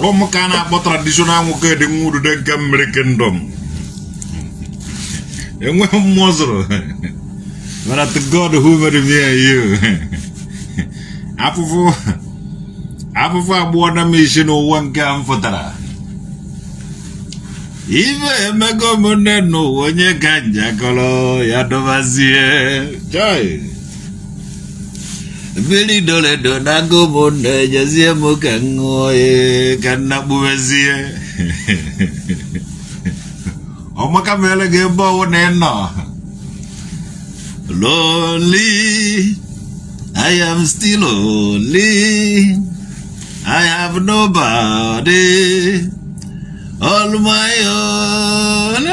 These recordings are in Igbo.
Omokana po traditional muke de ngudu de gamre kingdom. And when Mozro, but at the God who made me and you. Apple for border mission or one cam for that. Even a go no when you can jackalo yadovazie. Joy. Billy Dole Donago Monde, Jazia Mukangoe, Canabuazie. O Macamela gave bow and no. Lonely, I am still lonely. I have nobody. All my own.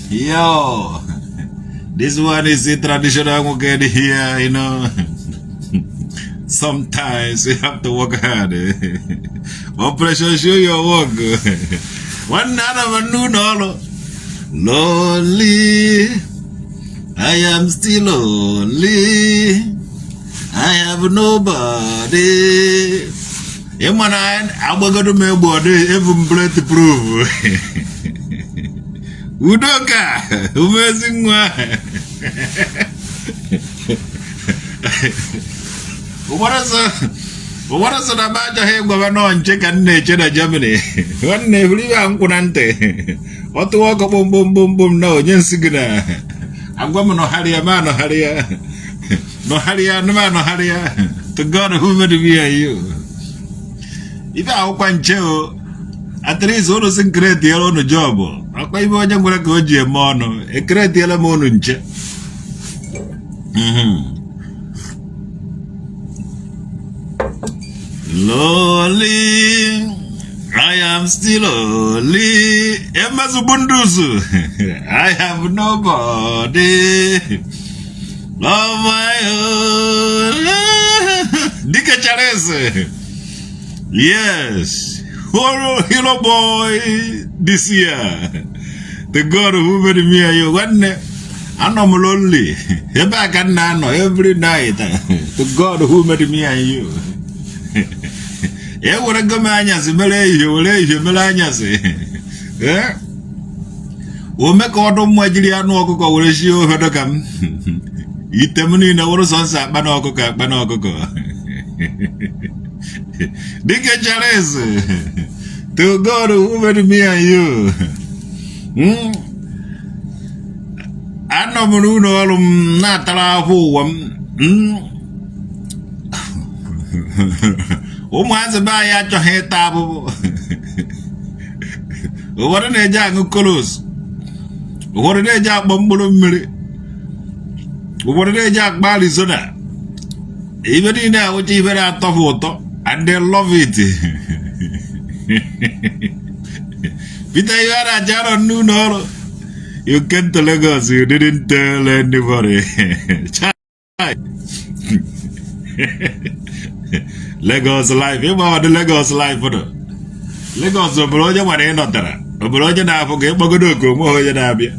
Yo. This one is a traditional weekend here, you know. Sometimes you have to work hard. Operation show your work. One other one no. Lonely, I am still lonely. I have nobody. In my mind, I'm going to make body even blood to prove. Udoka, amazing one. What is it about the head governor and chicken nature in Germany? One never am Kunante. What to walk boom boom boom boom no, Jensigana. I'm going to hurry a man, no hurry. No hurry, no man, no hurry. To God who made me and you. If I can chill. At least all those great deal on the job. I quite want to go to a mono, a great deal of monunche. Lonely, I am still lonely. Emma Zubundusu, I have nobody of my own. Dika Charese, yes. Hello, boy, this year. The God who made me and you, one, I'm lonely. Every night. The God who made me and you. Yeah, what a gamanias, Malaysia, Melanias. Eh? O make auto Majiliano Coco, will show her to come. Eat them in the water sunset, Banoko. Dika Charles, to God who made me and you. I know Muno Natala who has a buy at your head table. What an ejak of colors. What an ejak bumble of millet. What an ejak bali soda. Even in there, what even out of water. And they love it. Peter, you are a jar of noon. You came to Lagos, you didn't tell anybody. Lagos life, you are the Lagos life. Lagos, a broja, what ain't not there. A broja, I forget Bogodoco, Mohoyanabia.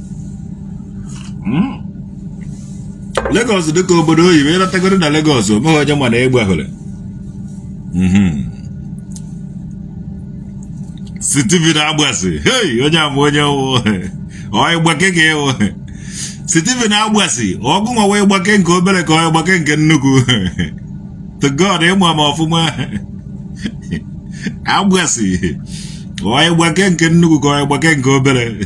Lagos, the Kobodo, you will not take to Lagos, Mohoyan, one neighborhood. Stephen Abwasi. Hey, Ojam Wojo. Oi, Wakeke. Stephen Abwasi. Ogum away Waken Kobele, Waken Nuku. To God, Emma Fuma Abwasi. Oi, Waken Nuku, Waken Kobele.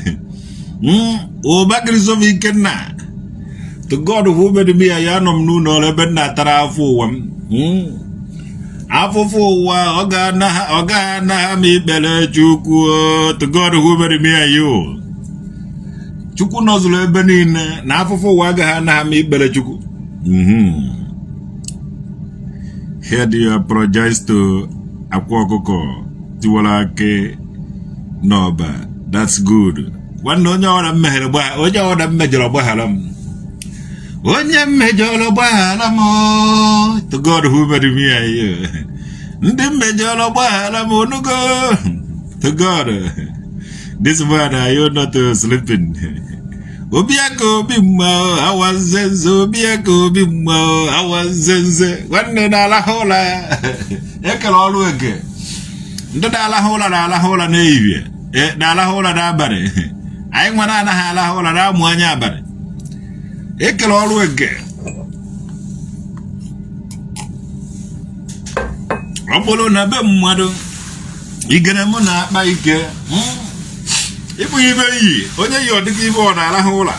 Oba Grisovi Kenna. To God who made me a yanum noon or a benda tara for one. Afofo wa ogana mi bele chuku to God who made me and you. Chuku nozule benin na afofo wa ga na mi bele chuku. Here do you apologize to Akwa Okuko Tiwaraki Noba. That's good. One no other measure by other measure of Bahalam. One measure of Bahalamo to God who made me and you. The measure of Bahalamo no go to God. This man, you're not sleeping. Obiako bimmo, awazenze, obiako bimmo, awazenze. Wanne na la hola. Ekele ọrụ eke. Ndị na-alahụ ụra n'ehihie. Na-alahụ ụra n'abalị. Anyị nwa na-anaghị alahụ ụra na-amụ anya abalị. Ekele ọrụ eke. Ọ bụrụ na be mmadụ igene mụ na-akpa ike. Ịbụ ibe iyi, onye yi ọdịka ibe ọ na-alahụ ụra.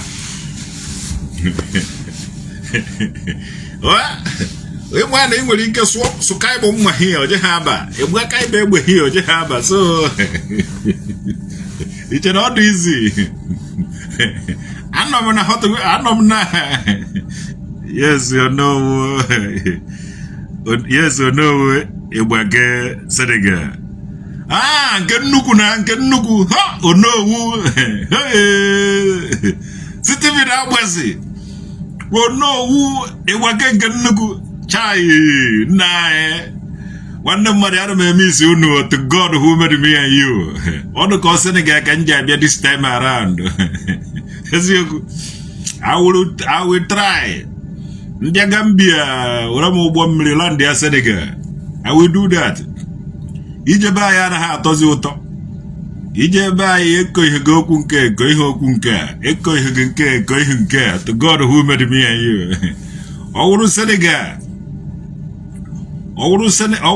Ịgwa na ị nwere ike sụka ịbụ mma ihe oje ha aba. Egbu aka ibe egbe ihe oje ha aba. So iche na ọ dị izi. Anọ m na yes or no. Yes or no. Ịgbake Senegal. Nke nnukwu ha onowu. Steven Agbasi onowu ịgbake nke nnukwu chai nnae nwanne mmadụ ana m eme isi unu to God who made me and you. Ọdụ ka ọ Senegal ka m ji abịa this time around. Eziokwu I will try. Ndị Gambia were m ụgbọ mmiri land ya Senegal. I will do that. Ije be anyị anaghị atọzi ụtọ. Ije be anyị eko ihe gị okwu nke eko ihe okwu nke a. Eko ihe gị nke eko ihe nke a. To God who made me and you. Ọ wụrụ Senegal. Ọ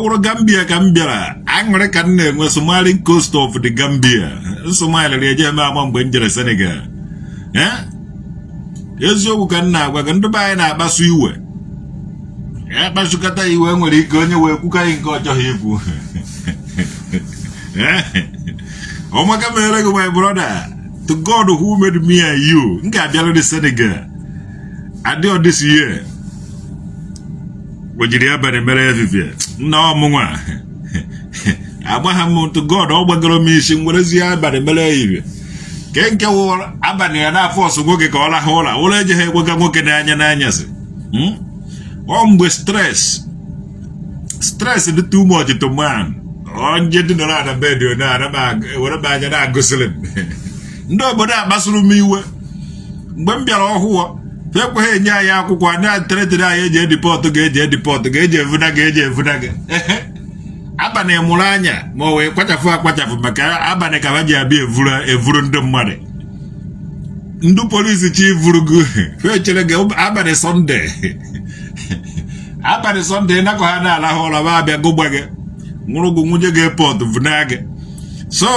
wụrụ Gambia ka m bịara. Aṅụrị ka m na-enwe Somali coast of the Gambia. Somali na-eje eme ama mgbe m jere Senegal. Eziokwu ka m na-agwa gị ndị be anyị na-akpasu iwe. Kpasukata iwe nwere ike onye wee kwuka anyị nke ọjọọ ikwu. Ọmaka mere gị my brother. To God who made me and you. M ga-abịara dị Senegal. Adịọ this year. O jiri abalị mere efifie. Nna ọmụnwa. Agbagha m to God ọ gbagoro m isi mwerezie abalị mere ehihie. Nke wụrụ abalị ya na-afọ ọsọ nwoke ka ọ lahụ ụra. Ụlọ ejeghị egwega nwoke n'anyasị. Ọ mgbe stress dị too much to man. Onye dị nọrọ na bed were m anya na-agụsịrị m. Ndị obodo akpasuru m iwe. Mgbe m bịara ọhụụ ekweghị enye anyị akwụkwọ na-eteretere anyị eji edipọtụ ga-eji evuna gị. Abalị mụrụ anya ma ọ wee kpachapụ maka abalị ka ha ji abịa evuru ndị mmadụ. Ndị polisi chi vuru gị echere gị abalị Sọnde nakọ ha na-alahụ ụra ma abịa gụgba gị nwụrụ gị nwunye gị pọtụ vuna gị. So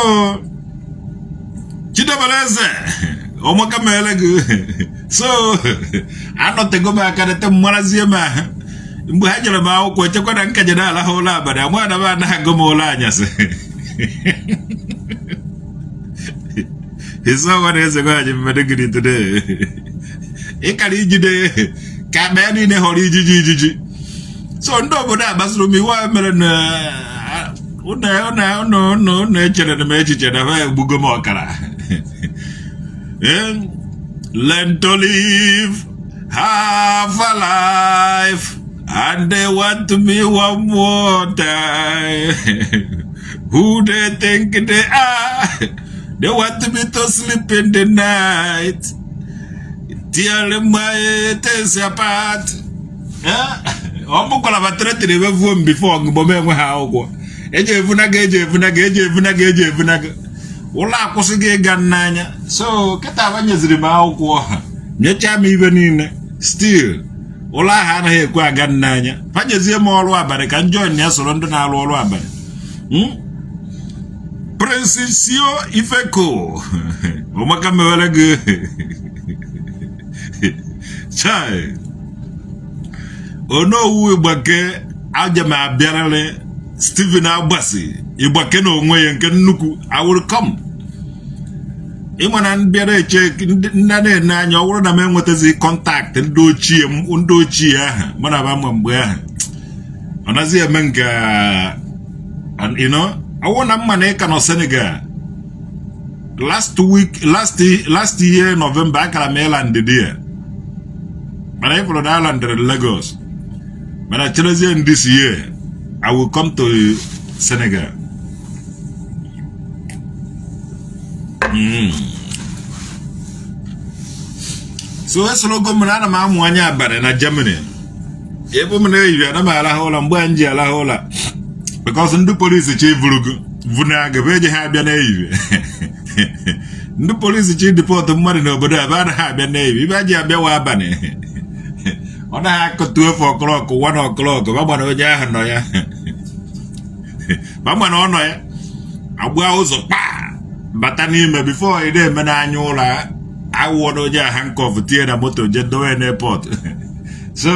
Chidebereze ọmaka mere gị. So anọtego m aka nete mmarazie m ahụ. Mgbe ha jere m akwụkwọ echekwa na nka je na-alahụ ụra abalị ama na m anaghị agụ m ụra anyasị. Isi ọnwa na-eze gwaji mmadụ gịrị today. Ịkara ijide ka mee niile họrọ ijiji. So ndị obodo agbasoro m iwe mere na ụnụ echere na m echiche na ha egbugo m ọkara. Learn to live, have a life, and they want to be one more time. Who they think they are? They want me to sleep in the night. Tear my things apart. I'm going to try to remove before Ngbomen how. Eje evunaga. Ụlọ akwụsịghị ịga n'anya. So kịta abanyeziri m akwụkwọ ha. Nyecha m ibe niile. Still ụlọ ahụ anaghị ekwe aga n'anya. Fanyezie m ọrụ abalị ka join ya soro ndị na-arụ ọrụ abalị. Prinsesio Ifeko. Ụmụaka mewere gị. Chai. Onowu Igbake aja m abịarịrị Steven Agbasi. Igbake na onwe ya nke nnukwu. I will come. Ịma na mbịara eche ndị na-ene anya ọ bụrụ na m enwetazi kọntaktị ndị ochie ahụ mana ba ma mgbe ahụ ọ nazi eme nke ọwụ na mma na ịka nọ Senegal last year November akara m Island dị ya mana ịfụrụ na Island dị Lagos mana cherezie this year I will come to Senegal. So esologo m na ana m amụ anya abalị na Germany. Ebe m na-eyi ana m alahụ ụla mgbe nji alahụ ụla because ndị polisi chi vurugo vunaga bụ eji ha abịa n'ehihie. Ndị polisi chi deport mmadụ n'obodo ebe anaghị abịa n'ehihie. Ibe ji abịawa abalị. Ọ naghị akụtu 12 o'clock 1 o'clock gbagba na onye ahụ nọ ya. Gbagba na ọ nọ ya agba ụzọ kpaa bata n'ime before ị na-eme n'anya ụlọ awụọ na onye handcuff tie na moto je dowe n'airport. So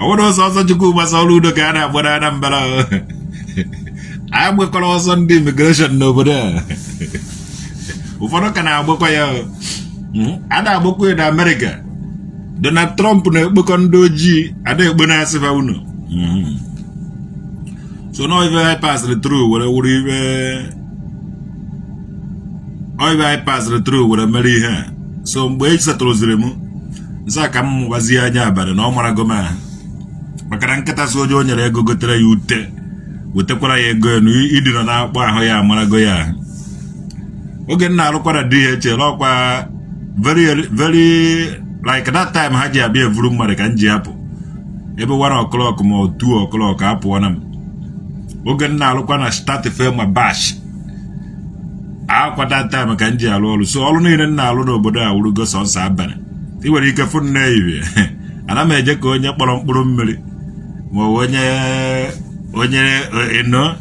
ọ bụrụ ọsọ Chukwu gbasa ọrụ udo ka a na-agba na Anambra. A gbekọrọ ọsọ ndị immigration n'obodo a. Ụfọdụ ka na-agbakwa ya. A na-agbakwa ya na Amerịka. Donald Trump na-ekpekọ ndị ojii a na-ekpe na-asịfa unu. So now if I pass the through I pass the through were mere ihe. So mgbe e setụrụziri m nsa ka m gwazie anya abalị na ọ mara goma maka na nkịta so onye o nyere ego gotere ya ute wetekwara ya ego enu idino na akpọ ahụ ya amarago ya. Oge nna alụkwara DHL ọkwa very like that time ha ji abịa evuru mmadụ ka m ji apụ ebe 1 o'clock ma 2 o'clock apụọ na m. Oge nna alụkwa na start firma bash akwa that time ka m ji alụ ọrụ. So ọrụ niile nna alụ n'obodo a wurugo sọnsọ abalị. I nwere ike fụ nne ibe ana m eje ka onye kpọrọ mkpụrụ mmiri ma onye eno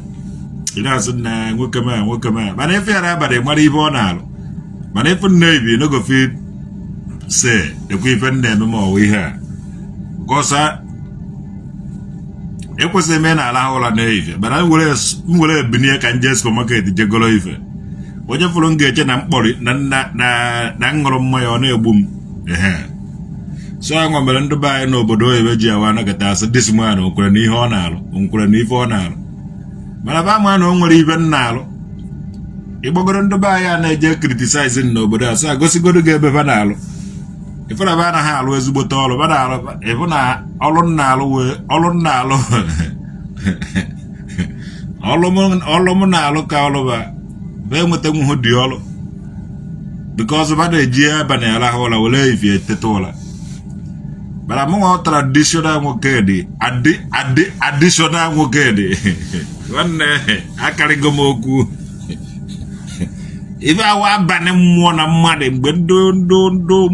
ị na-asụ na nwoke ma mana efe ya abalị mara ibe ọ na-alụ mana efu nne ibe n'ogo fit se ekwe ife nna eme ma ọwụ ihe a gosa ekwesịghị eme na ala ụla na-ehife mana m were ebinie ka nje supermarket jegoro ife onye fụrụ m ga-eche na mkpọrọ na ṅụrụ mmanya ọ na-egbu m. So anwa mere ndị be anyị n'obodo oyibo ji awa anakọta asị this man nkwere na ihe ọ na-alụ nkwere na ife ọ na-alụ mana ba ma na o nwere ife nna alụ. Ịgbagoro ndị be anyị a na-eje criticize n'obodo a sị agosigodo ga ebe ba na-alụ ife na ba anaghị alụ ezigbote ọrụ ba na-alụ ịfụ na ọlụ nna alụ ọlụ m na-alụ ka ọlụ ba enweta nwụhụ dị ọlụ because ba na-eji abalị alahụ ụla were ifie eteta ụla. Bara mụnwa traditional nwoke dị additional nwoke dị nwanne akarịgo m okwu ibe awa abalị mmụọ na mmadụ mgbe ndụ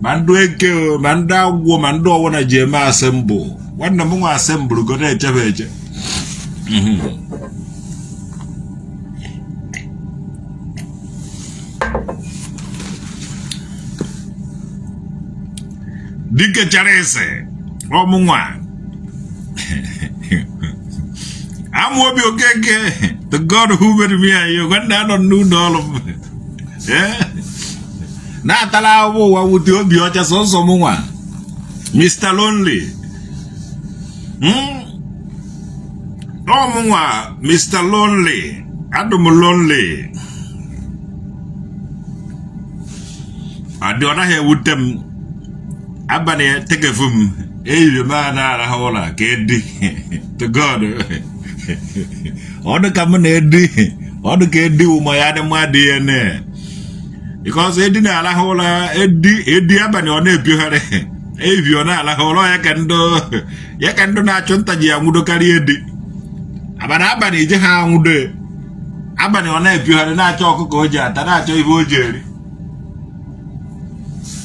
ma ndụ eke ma ndị agwọ ma ndị ọwụna ji eme asembụ nwanne m nwa asembụrụ go na-echebe eche. Dike chara ese ọmụnwa amụ obi okeke the God who made me and you when I don't know all of na-atala ahụhụ ụwa wute obi ọcha sọsọ mụnwa Mr. Lonely ọmụnwa Mr. Lonely adụm lonely adị ọ naghị ewute m abalị tegefu m eyiri m a na-arahụ ụra ka edi to God ọ dị ka m na-edi ọ dị ka edi ụmụ ya dị mmadụ ihe ne because edi na-arahụ ụra edi abalị ọ na-epiogharị ebi ọ na-arahụ ụra ya ka ndụ na-achụ nta ji ya nwudo karịa edi abalị ije ha nwudo abalị ọ na-epiogharị na-achọ ọkụkọ o ji ata na-achọ ibe o ji eri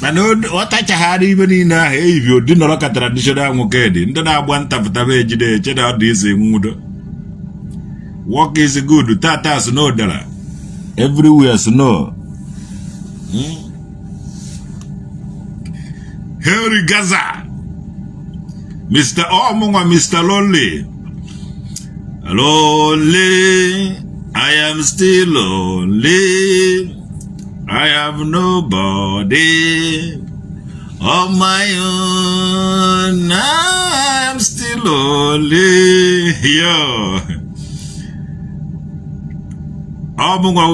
mana ọ tachagharị ibe niile ahụ eyibi ụdị nọrọ ka traditional nwoke dị ndị na-agba ntapụtaba ejide eche na ọ dị isi nwudo. Work is good. Tata snow dara everywhere snow. Henry Gaza Mr. Omunwa Mr. Lonely I am still lonely. I have nobody of my own. I am still lonely. Yo.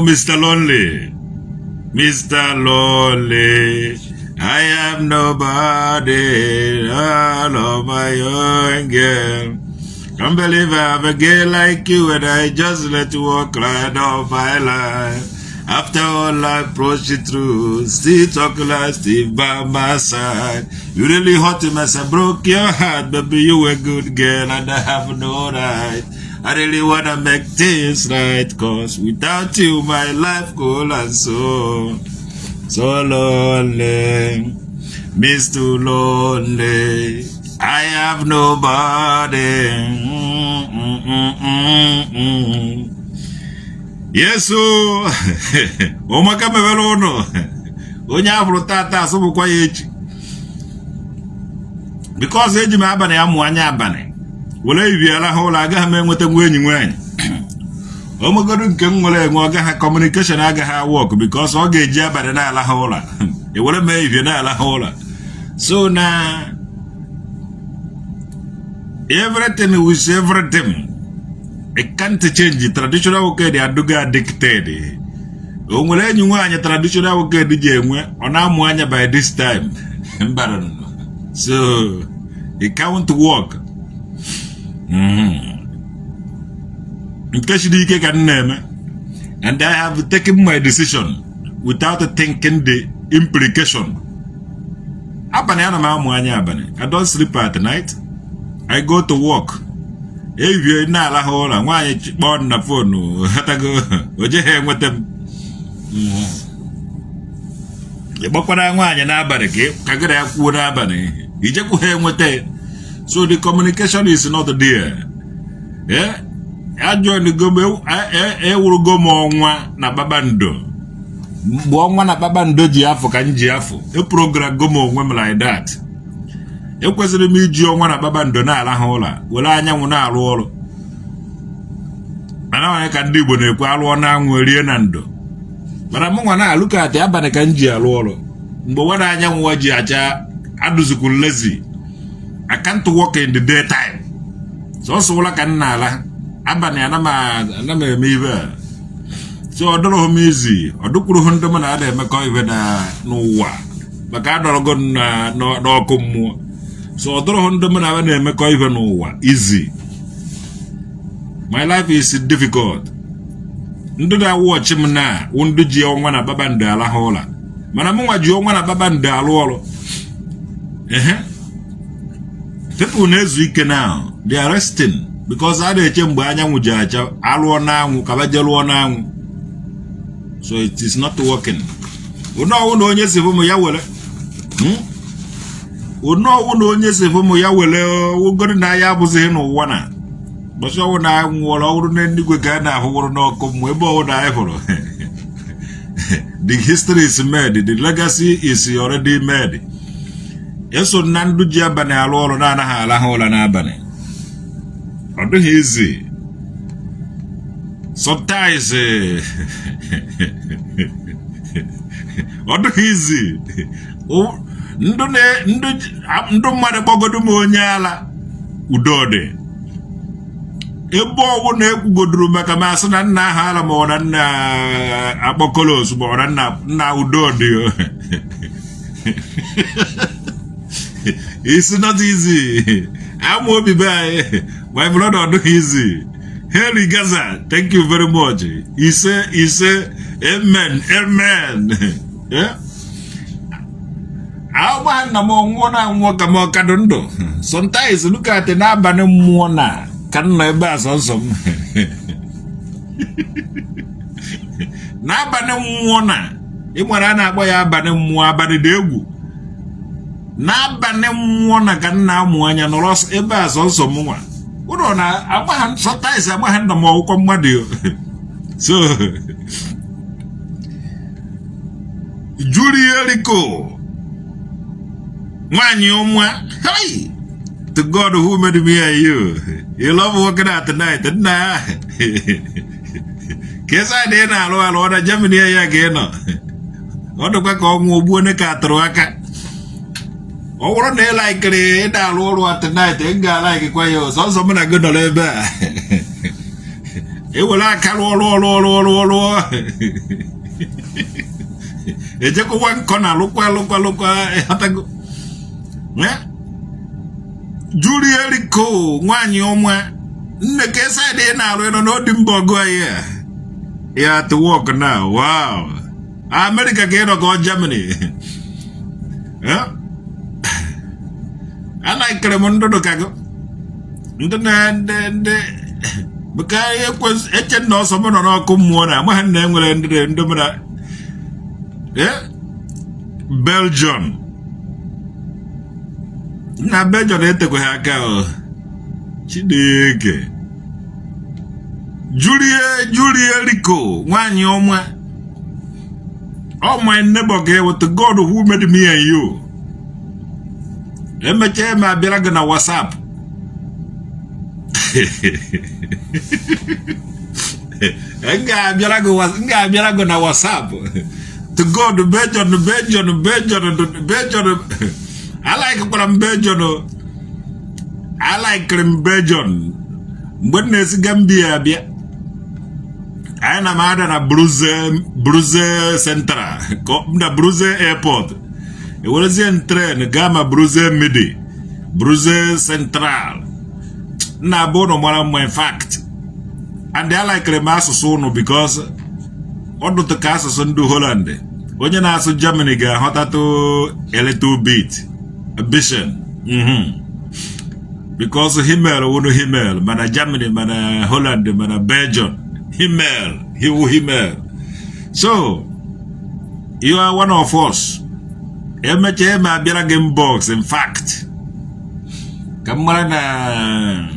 Mr. Lonely. Mr. Lonely. I have nobody all of my own, girl. Can't believe I have a girl like you and I just let you walk right off my life. After all I pushed you through, still talk like still by my side. You really hurt him as I broke your heart, baby. You were a good girl and I have no right. I really wanna make things right, cause without you my life cold and so lonely, miss too lonely. I have nobody. Yes, so Omaka Mevelono. Onya Brotata, so quiet. Because Age Mabane am one yabane. Will I be a whole again with a winning when? Omagodun can have communication aga work because I get jab at an ala hola. It would have made you ala hola. So now everything with everything. It can't change the traditional okay, the Aduga dictated. Only you want your traditional okay, DJ, on Amwanya by this time. So it can't work. In case you can name, and I have taken my decision without thinking the implication. I don't sleep at night. I go to work. If you're not a hole and why you born the phone, Hatago, would you hang with them? The Bokwana and Abane, Kagara would Abane. You just hang with it. So the communication is not there. Yeah? I join the Gobo, I will go more na Babando. One na Babando Giafo can Giafo. A program go more women like that. It was the medium one at Babandona la hola. Well, I know now roll. And I can do when you call one now with Rienando. But I'm going to look at the Abanakanji roll. But what I know what Jaja, I do so lazy. I can't walk in the daytime. So I can nala. Abanana, me. So I don't know who easy. I do put 100 man at them, even no one. But I don't go no come more. So I don't know even know easy. My life is difficult. Ndo da watch him na undu ji onwa babanda la hola. Mana mo waji onwa babanda alolo. People nezu ike now. They are resting because I dey chembu anyanwu jaja alwo na anwu kabajelo na anwu. So it is not working. Uno onye sivumu ya wele. Uno onye sivumu ya wele ugori na ya buzi no wana. Basho na nwolo uru na ndigwe ga na ahuru no komu ebe o na ehuru. The history is made, the legacy is already made. Yeso nandu ji abane alolo na na ala hola na abane. Odo easy. Sometimes odo easy. Ndu mmadụ gbogodu m onye ala udode ebe owu na ekwugoduru maka masị na nna ha ala ma ọ nna akpọkolos ma ọ nna udode. It's not easy. I'm obi by my brother odo easy. Henry Gaza, thank you very much. He say amen, amen. Yeah. Sometimes look at the Nabane Mona. Can never some Nabane Mona. Imwana boy abane mua banidegu. Nabane Mona can now moanya no loss ebas also more. Udona, I sometimes I want the more commadio. So Julia Rico. Hey! To God who made me and you. You love working out tonight, didn't I? Guess I didn't know what a Germany again. What the fuck on Wubunica Troaka? Oh, one day like it, I'll what tonight, and guy like it quite so someone I good to live there. It will like all. It's a one corner, look well. Julia Rico, one yoma. The case I did now, we don't know Dimbogo here. Yeah, to work now. Wow. America get go Germany. Yeah. I like Cremondo do Cago. The because was a no someone on our Kumona. My name will end in the yeah. Belgium. Na Belgium ete ko haka. Chideke. Julie Rico, one yoma. Oh, my neighbor gave with the God who made me and you. Let me tell my Biragana WhatsApp. Nga Biragana WhatsApp. To God, the Belgium. I like from Belgium. I like from Belgium. When is Gambia? I am na Brussels Central, na Brussels Airport. It was in train, Gama Brussels Midi, Brussels Central. Na bono mwana in fact. And they like Remaso Sono because what do the castles do Holland? When you ask Germany, hot to a little bit, a vision. Because Himmel, wouldn't Himmel, mana Germany, mana Holland, mana Belgium. Himmel. So, you are one of us. MHM Abira game box, in fact. Kamana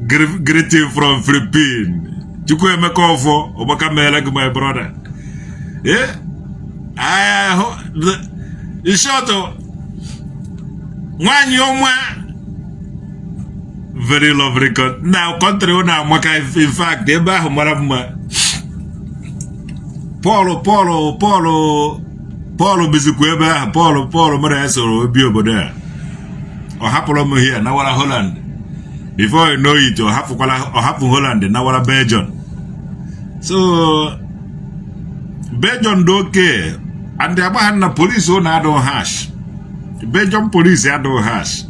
greeting from Philippines. You could make call for Obakamela, my brother. Yeah? In short, one young man. Very lovely country. Now, country now, in fact, they buy Paulo Bizuqueba, Paulo Moreso will be over there. Or Hapolom here, now Holland. Before you know it, or half Holland, now Belgium. So, Belgium don't care. And the other police don't hash. Belgium police don't hash.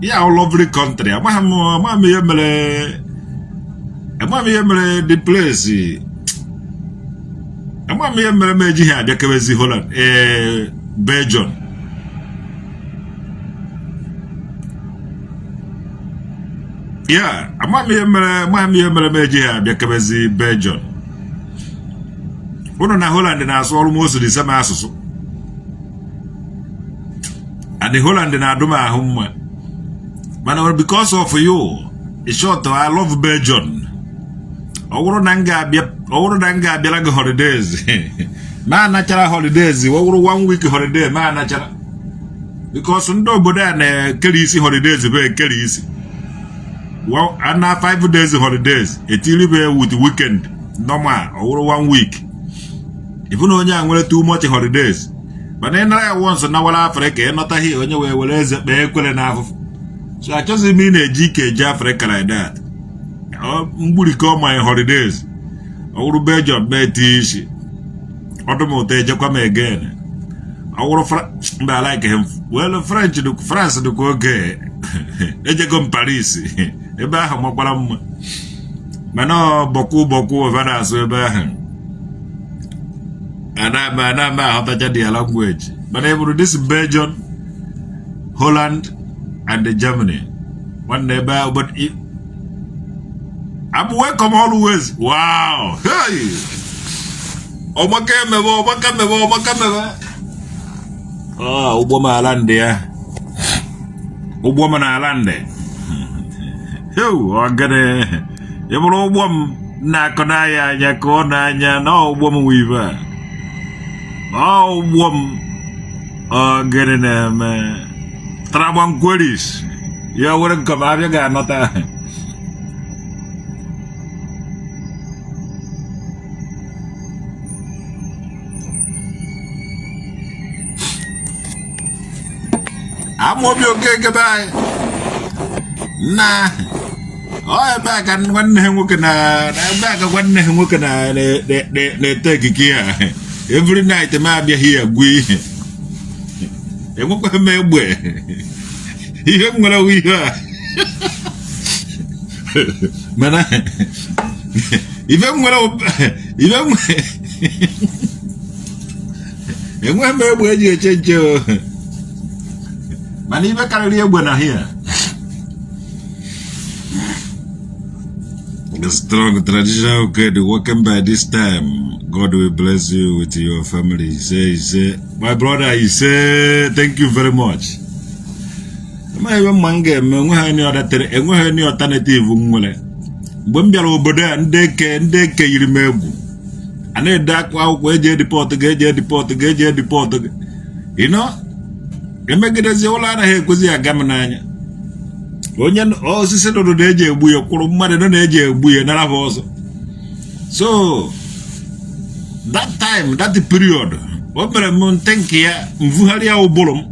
Yeah, all lovely country. I'm the place. I'm here, the Holland, Belgium. Yeah, I'm here, the Belgium. One on Holland and as almost the same as and the Holland and Aduma home. But because of you, it's short. I love Belgium. Over Nanga Bilag holidays. Man, natural holidays. Over 1 week holiday, man, natural. Because nobody Kelly's holidays very Kelly's. Well, and now 5 days holidays. It will be with weekend. No more. Over 1 week. If you know you're too much holidays. But then I once an hour Africa, not here when you were less equal enough. So I just mean a GK Africa like that. I call my holidays. I will be job British. Automotive come again. I will I like him. Well, France the okay. Eje come Paris. Eba hamapalam. Mano beaucoup over so eba. And I'm how to language. But able this Belgium, Holland, and the Germany. One neighbor, but I'm welcome always. Wow. Hey. Omakame. Oh, Obama Alande. Obama Alande. Yo, I'm gonna. You will Obama Nakonaya, Yakona, no woman weaver. Oh, woman. Oh, getting them. Trabang queries. You wouldn't come out, you got not that. I'm going to be okay, goodbye. Nah. Oh, back and one looking at back at one looking at the take here. Every night, the man be here, we. They won't come away. He ain't gonna be here. Mana even enwe me egbe eji echenche o. Mana ibe karịrị egbe na here. The strong traditional kid working by this time. God will bless you with your family. He say, my brother, he say, thank you very much. Ma even mange enwe any alternative nwere. Mgbe m bịara obodo a ndị eke yiri m egwu. A na-ede akwa akwụkwọ eji edipọt. You know? Emegidezi ụlọ anaghị ekwezi aga m n'anya. Onye osisi nụrụ na-eji egbu ya kwụrụ mmadụ nọ na-eji egbu ya nara ha ọzọ. So that time, that period, o mere m ntenke ya mvugharị ya ụbụrụ m.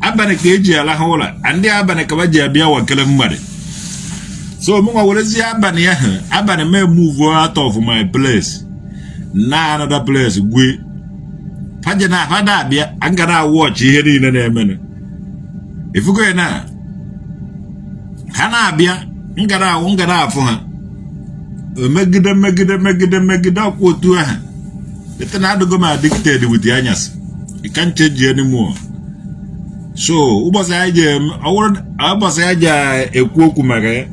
Abalị ka eji alaha ụlọ, ndị abalị ka baji abịa wakele mmadụ. So mụ nwa werezi abalị ya, abalị me move out of my place na another place gwe. Faje na fada abịa, angara watch ihe niile na-emene. Ifugo ya na ha na-abịa ngara afụ ha megide ọkwa otu ahụ. Ete na adịgo m addicted with the anyas. You can't change anymore. So ụbọchị anyị ji ekwu okwu maka ya,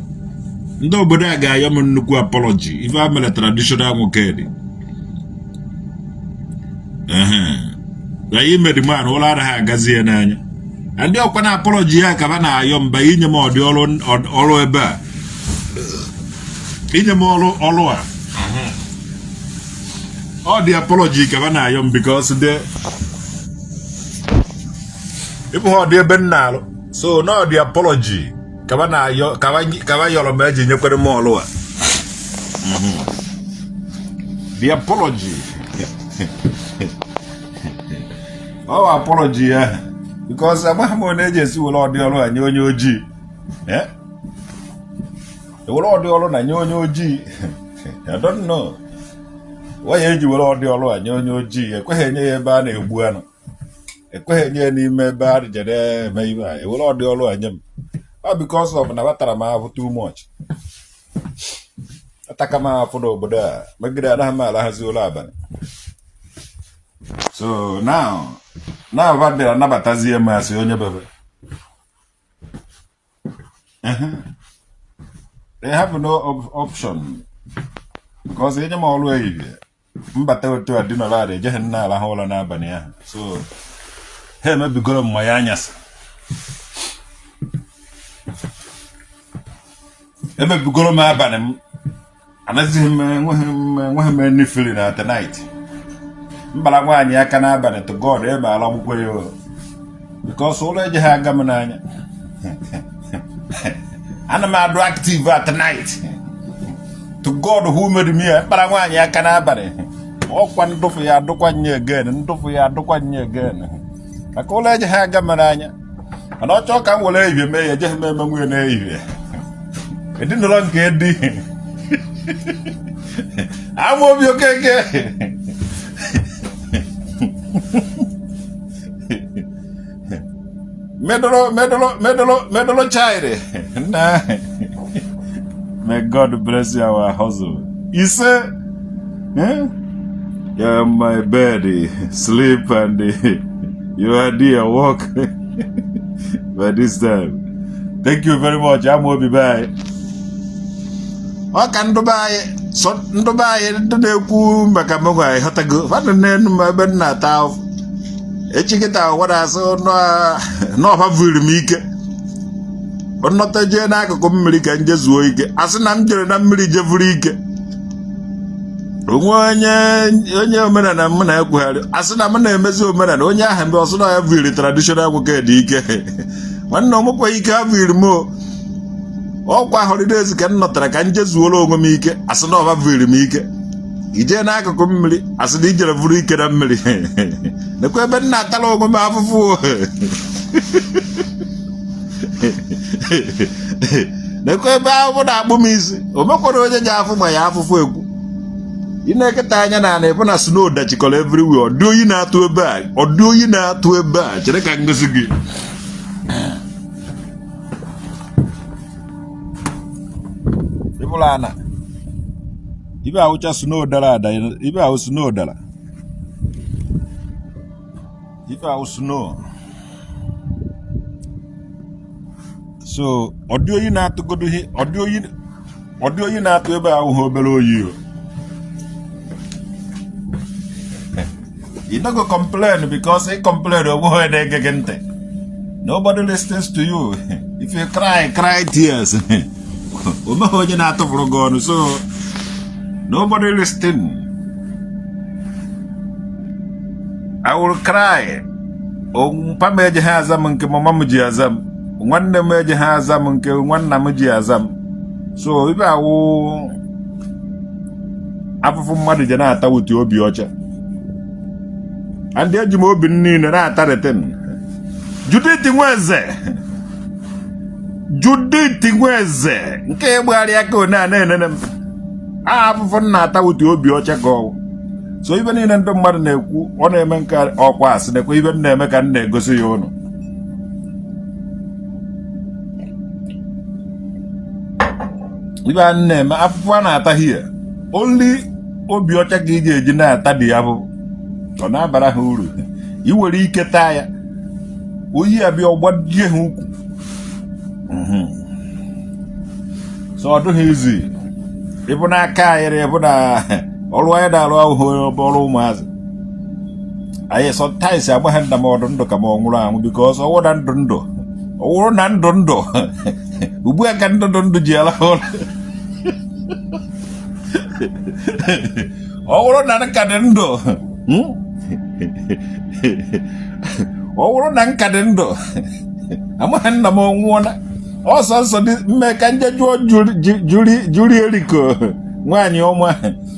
ndị obodo a ga-ayọ m nnukwu apology ife a mere traditional nwoke dị. Anyị medi man ụlọ anaghị agazi ya n'anya. Ndị ọkwa na apology ya ka ba na-ayọ mba inye m ọdị ọrụ ebe a. Inye m ọrụ a. Ọ dị apology ka ba na-ayọ m because ịbụ ha ọdị ebe nna alụ. So na ọ dị apology ka ba na-ayọ ka ba yọrọ m eji nyekwere m ọrụ a. The apology. Oh, apology ya. Because amaghị m na-eji esi were ọdị ọrụ a nye onye ojii. Were ọdị ọrụ na nye onye ojii. I don't know. Why eji were ọdị ọrụ a nye onye ojii? Ekweghị enye ya ebe a na-egbu anụ. Ekweghị enye ya n'ime ebe a jere eme ibe a. Were ọdị ọrụ a nye m. Because of na batara m ahụ too much. Ataka m ahụ n'obodo a. Megide anaghị m alaghazi ụlọ abalị. So now Vadera nabatazi ya masị onye bebe. They have no option. Because enye ma ọlụ eyibe. Mbata otu a dị n'ọla dị ejeghị nna ala ha ụlọ n'abalị ahụ. So ha emebigoro mma ya anyasị. Emebigoro m abalị m. Anazighị m enweghị m any feeling at the night. Mbala nwaanyị aka n'abalị to God ebe ala ọgwụgwọ ya. Because ụlọ eje ha aga m n'anya. Ana m adụ active at night. To God who made me. Mbala nwaanyị aka n'abalị. Ọkwa ndụfụ ya adụkwanye again. Maka ụlọ eje ha aga m n'anya. Mana ọ chọọ ka m were ehihie mee ya ejeghị m eme nwunye n'ehihie. Edinụlọ nke dị. Ama obi okeke. Medolo chaire. Nah. May God bless our hustle. You say, you're my bed, sleep, and you are there, walk. By this time. Thank you very much. I'm will be back. What can Dubai? So Dubai, the cool Macamogay, Hotago, what the name of my Benata. Echiketa what I saw no have will make but not a jenaka communic and just wake as an amjer and Miri Javrik. Onye men and a man as an amana meso men and Onya and also have really traditional work. One no more you can will more. All holidays cannot track and just swallow me as an over will make. Ije n'aka ko mmiri asịdị ijere vuru ike na mmiri. Nekwe ebe nna atala onwe m afụfụ. Nekwe ebe ahụ na-akpụ m isi. O mekwara onye ji afụ ma ya afụfụ egwu. Ị na-eketa anya na ana ebe na snow dachikọrọ everywhere. Ọ dị oyi na-atụ ebe a. Chere ka ngosi gị. Ibulana. Ibe awucha snow dala da. Ibe awu snow dala. Ibe awu snow. So audio yi na to godo hi audio yi na to ebe awu obere oyi. You don't go complain because they complain over they get. Nobody listens to you. If you cry tears. So nobody listen. I will cry. Pameji hazam nke mamamuji azam. Nwanne meji hazam nke nwanna muji azam. So if I will afufu mmadu je na ata wuti obi ocha. And the eji obi niile na ata reten. Judith Nweze nke egbari aka na na afufu na ata wuti obi ocha go. So ibe niile ndị mmadụ na-ekwu ọ na-eme nke ọkwa asị na-ekwe ibe na-eme ka na-egosi ya ụnụ. Ibe a na-eme afufu a na-ata here. Only obi ọcha ka ị ga-eji na-ata dị ya bụ ọ na-abara ha uru. I were ike taa ya oyi abịa ọgbadie ha ukwu. So ọ dụghị izi ịbụ n'aka ayịrị ịbụ na ọrụ anyị na-arụ ahụhụ ọrụ ụmụazị anyị sometimes agbaghị ndamọdụ ndụ ka ma ọ nwụrụ anwụ because ọwụ na ndụ ugbu a ka ndụ ji ala ụlọ ọ wụrụ na nka dị ndụ ọ wụrụ na nka dị ndụ amaghị nna m ọnwụọla ọsọ nsọ mme ka nje jụọ juri eriko nwaanyị ọma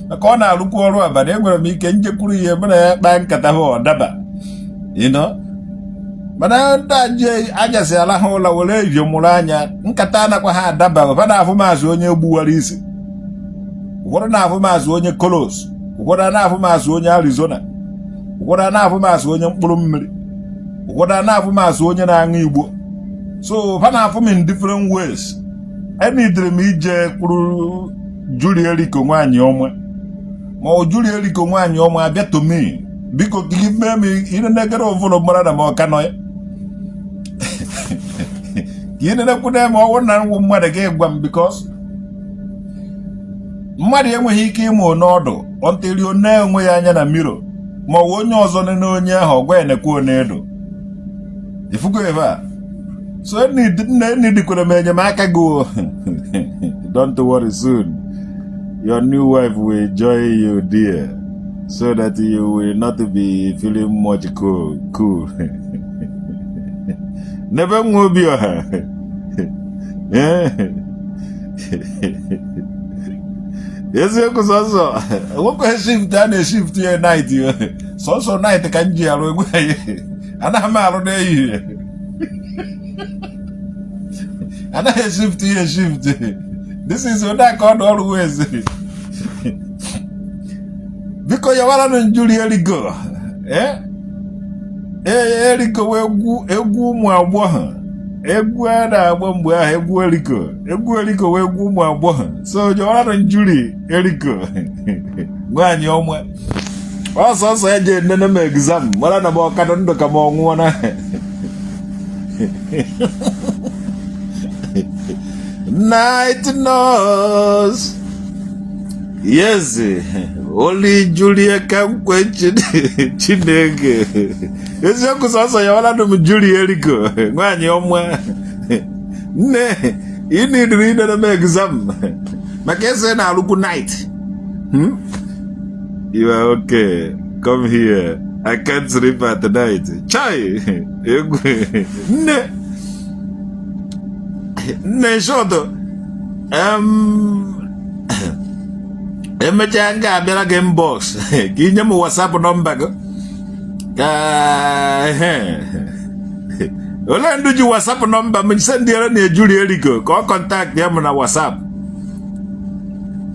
maka ọ na-arụkwa ọrụ abalị enwere m ike njekwuru ihe mere ya kpaa nkata ha ọ daba mana ndị ajasị ala ha ụlọ were eji mụrụ anya nkata anakwa ha adaba ụfa na-afụ maazị onye gbuwara isi ụfọdụ na-afụ maazị onye kolos ụfọdụ na-afụ maazị onye Arizona ụfọdụ na-afụ maazị onye mkpụrụ mmiri ụfọdụ na-afụ maazị onye na-aṅụ igbo. So fa na-afụ m in different ways. Enidere m ije kwuru juri eriko nwaanyị ọma ma ọ juri eriko nwaanyị ọma abịa to me biko ka give me ine negere ụfọdụ mara na ma ọ ka nọ ya ka ine nekwude ma ọ wụ na nwụ mmadụ ga-egwa m because mmadụ enweghị ike ịmụ n'ọdụ ọntịrị onye enwe ya anya na miro ma ọ wụ onye ọzọ na onye ahụ ọgwa enekwa onye edo ifugo ebe a. So nidikwere m enyemaka gị. Don't worry, soon your new wife will join you dear so that you will not be feeling much cool. Never will be her. Yes, also. What can shift and shift your night? So night can you away? And I'm out there. And I shift. This is what I call always. Because you want to Julie Eriko. Eriko, egu mwa egu ada mbwa egu Eriko wegu mwa. So you want to Julie Eriko. When you omwa. Also eje nene me exam. Wala na mo kadondo kama onwana. Night knows. Yes, only Julia can question Chineke. Yes, you could also have Julia Eriko. When you're you need to read an exam. Mackenzie now look night. You are okay. Come here. I can't sleep at night. Chai. Ne shoto. Emechanga abịara game box. Ka inye m WhatsApp nọmba gị. Ole ndị ji WhatsApp nọmba m sendiere na Ejuri Eriko ka ọ kọntaktị ya m na WhatsApp.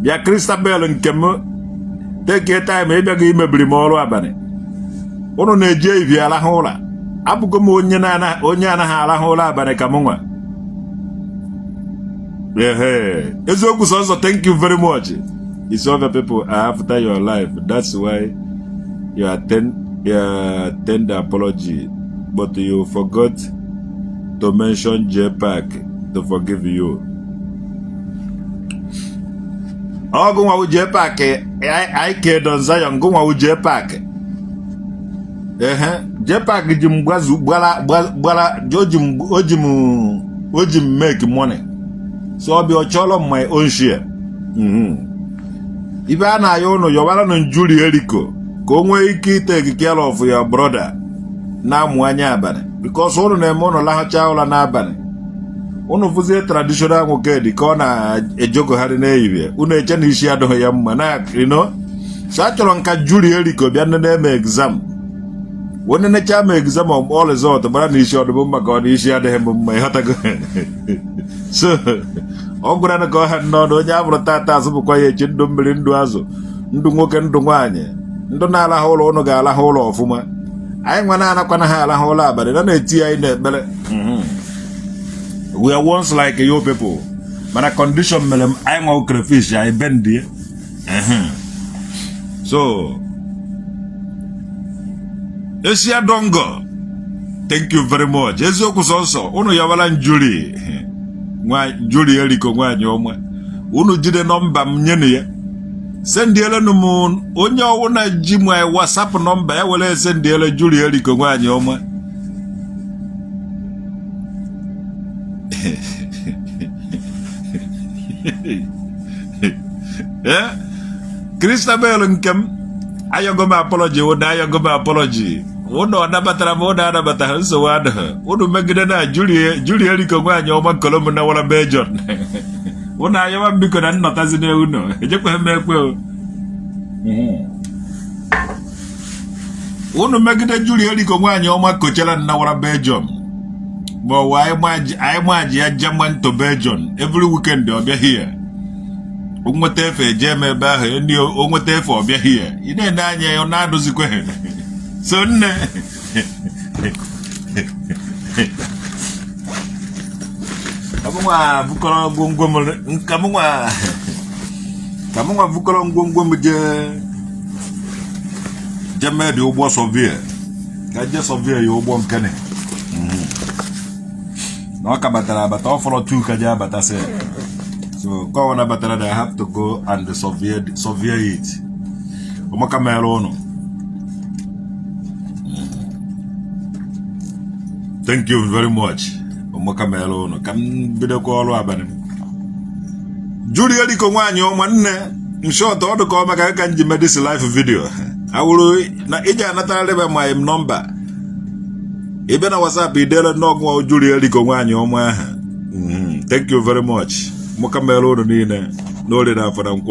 Bịa Christabel nke m take time ịbịa gị imebiri m ọrụ abalị. Unu na-eji evi arahụ ụra. Abụgo m onye anaghị arahụ ụra abalị ka m nwa. Hey, so thank you very much. It's other people after your life. That's why you attend the apology, but you forgot to mention JPAC to forgive you. Oh, go with JPAC. I kid on Zion. Go with JPAC. JPAC Jim Bazu Bala Ojim make money. So I'll be a cholo my own share. If I know you're one on Julie Erico, go away, take care of your brother. Now, Mwanyabane, because all of them on a Lahacha and Abane. One of the traditional okay, the corner a joke had an area. Una Chanisha do yam manak, you know. Such a long cat Julie Erico, the name exam. When in a charm exam of all is out, the brand is your bomba god, is the hem of my hot. So, Ograna go ahead, no, Yavra Tata, Subukoya, Chindum Duazo, Ndungokan Dumanye, Ndonala Holo, Nogala Holo of Fuma. I'm one Anaquanahala Hola, but I don't know. We are once like your people. But I condition melem, I'm all crayfish, I bend there. So, Esia Dongo, thank you very much. Ezokus also, Uno Yavalan Julie. Julie Erico, Yoma. Uno did a number mnyene. Send the other moon, on your own Jim, my WhatsApp number, I will send the other Julie Erico, Yoma. Yeah, Christabel and Kem, I go my apology, would I go my apology? Would no Nabatara Moda, but I also had her. Would make it Julie Erico, Yoma, Colombo, or a Belgian. When I am because I'm not as in a Uno, Uno make it Julie Erico, Yoma, Coachella, and our Belgium. But why am I German to Belgium every weekend? They'll be here. Umotefe, German Bah, and you Umotefe, be here. You didn't die, you're not those equations. So, Kamua Bukola Gungum, Kamua Bukola Gungum, German, you was severe. I just severe, you won't can it. No kabatara, but all follow two kaja, but I say. So go on a batara, I have to go and the severe it. Omaka Melono. Thank you very much. Omaka Melono. Come be the call abanim. Julia di Kongwanyo, one in short, all the call Maka can give me this live video. I will not ija not my number. Even I was happy, they don't know Julia Lico. Thank you very much. Mokamelo, no, for them,